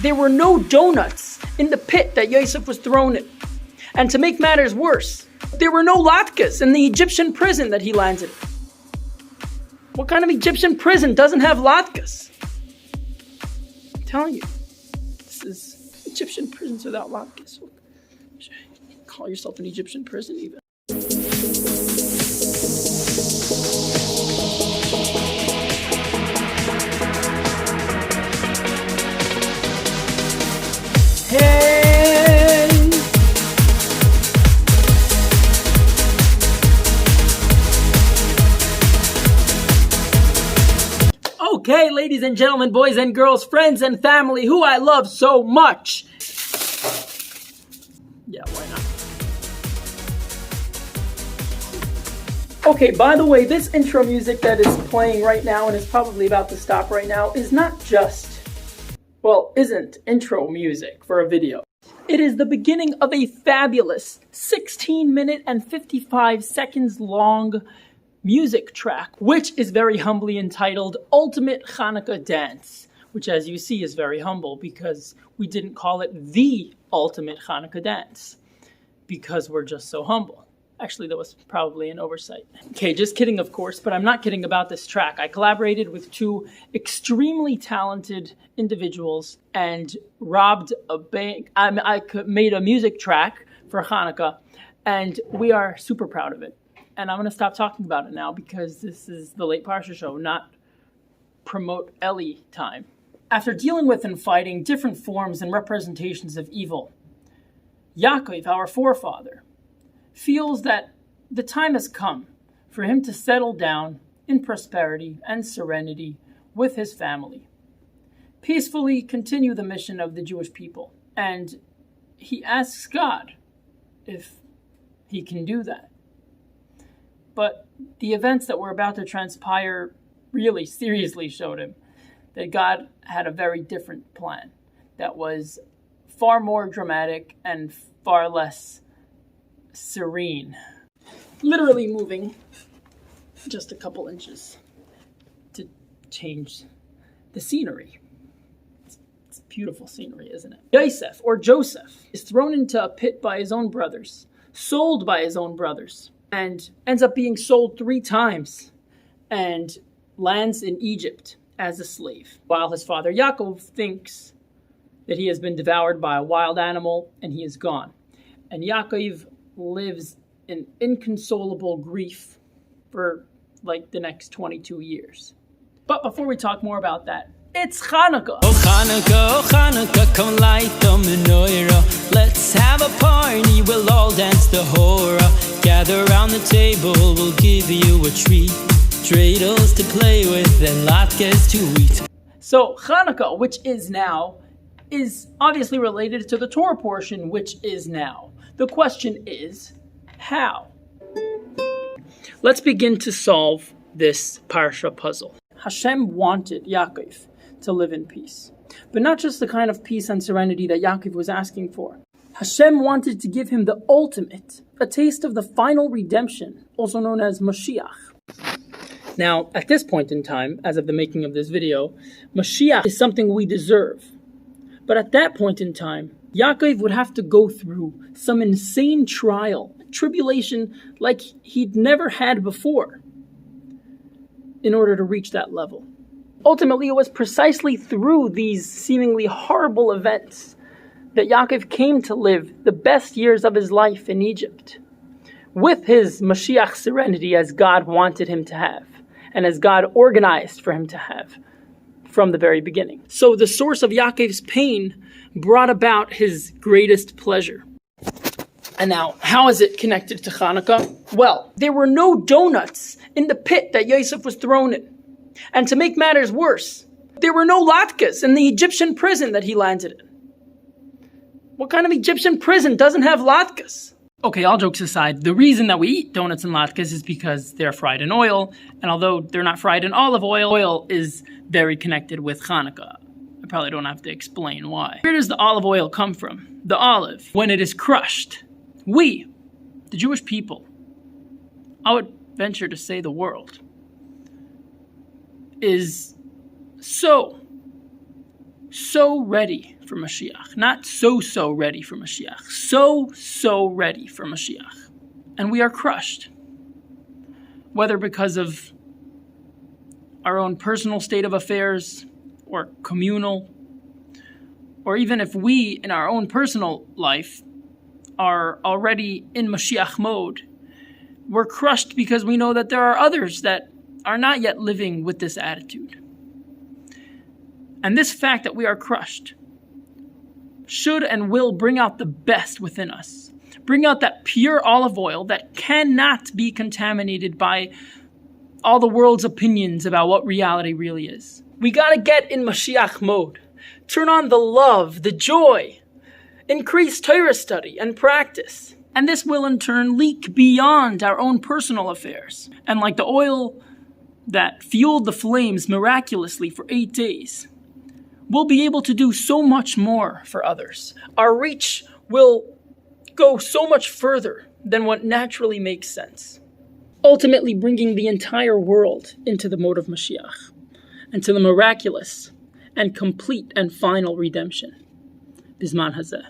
there were no donuts in the pit that Yosef was thrown in. And to make matters worse, there were no latkes in the Egyptian prison that he landed in. What kind of Egyptian prison doesn't have latkes? I'm telling you, this is Egyptian prisons without latkes. Call yourself an Egyptian prison even. Hey! Okay, ladies and gentlemen, boys and girls, friends and family who I love so much. Yeah, why not? Okay, by the way, this intro music that is playing right now and is probably about to stop right now is not just, well, isn't intro music for a video. It is the beginning of a fabulous 16-minute and 55 seconds long music track, which is very humbly entitled Ultimate Chanukah Dance, which as you see is very humble because we didn't call it the Ultimate Chanukah Dance because we're just so humble. Actually, that was probably an oversight. Okay, just kidding, of course, but I'm not kidding about this track. I collaborated with two extremely talented individuals and robbed a bank. I made a music track for Hanukkah, and we are super proud of it. And I'm going to stop talking about it now because this is the Late Parsha Show, not promote Ellie time. After dealing with and fighting different forms and representations of evil, Yaakov, our forefather, feels that the time has come for him to settle down in prosperity and serenity with his family, peacefully continue the mission of the Jewish people. And he asks God if he can do that. But the events that were about to transpire really seriously showed him that God had a very different plan that was far more dramatic and far less serene. Literally moving just a couple inches to change the scenery. It's beautiful scenery, isn't it? Yosef, or Joseph, is thrown into a pit by his own brothers, sold by his own brothers, and ends up being sold 3 times and lands in Egypt as a slave, while his father Yaakov thinks that he has been devoured by a wild animal and he is gone. And Yaakov lives in inconsolable grief for like the next 22 years. But before we talk more about that, it's Chanukah! Oh Chanukah, come light the menorah. Let's have a party, we'll all dance the hora. Gather around the table, we'll give you a treat. Dreidels to play with and latkes to eat. So Chanukah, which is now, is obviously related to the Torah portion, which is now. The question is, how? Let's begin to solve this parsha puzzle. Hashem wanted Yaakov to live in peace, but not just the kind of peace and serenity that Yaakov was asking for. Hashem wanted to give him the ultimate, a taste of the final redemption, also known as Mashiach. Now, at this point in time, as of the making of this video, Mashiach is something we deserve. But at that point in time, Yaakov would have to go through some insane trial, tribulation like he'd never had before in order to reach that level. Ultimately, it was precisely through these seemingly horrible events that Yaakov came to live the best years of his life in Egypt, with his Mashiach serenity as God wanted him to have, and as God organized for him to have from the very beginning. So the source of Yaakov's pain brought about his greatest pleasure. And now, how is it connected to Chanukah? Well, there were no donuts in the pit that Yosef was thrown in. And to make matters worse, there were no latkes in the Egyptian prison that he landed in. What kind of Egyptian prison doesn't have latkes? Okay, all jokes aside, the reason that we eat donuts and latkes is because they're fried in oil, and although they're not fried in olive oil, oil is very connected with Chanukah. I probably don't have to explain why. Where does the olive oil come from? The olive, when it is crushed, we, the Jewish people, I would venture to say the world, is so so ready for Mashiach. Not so ready for Mashiach. So ready for Mashiach. And we are crushed. Whether because of our own personal state of affairs, or communal, or even if we, in our own personal life, are already in Mashiach mode, we're crushed because we know that there are others that are not yet living with this attitude. And this fact that we are crushed should and will bring out the best within us. Bring out that pure olive oil that cannot be contaminated by all the world's opinions about what reality really is. We gotta get in Mashiach mode. Turn on the love, the joy. Increase Torah study and practice. And this will in turn leak beyond our own personal affairs. And like the oil that fueled the flames miraculously for 8 days, we'll be able to do so much more for others. Our reach will go so much further than what naturally makes sense. Ultimately bringing the entire world into the mode of Mashiach, and to the miraculous and complete and final redemption. Bisman hazeh.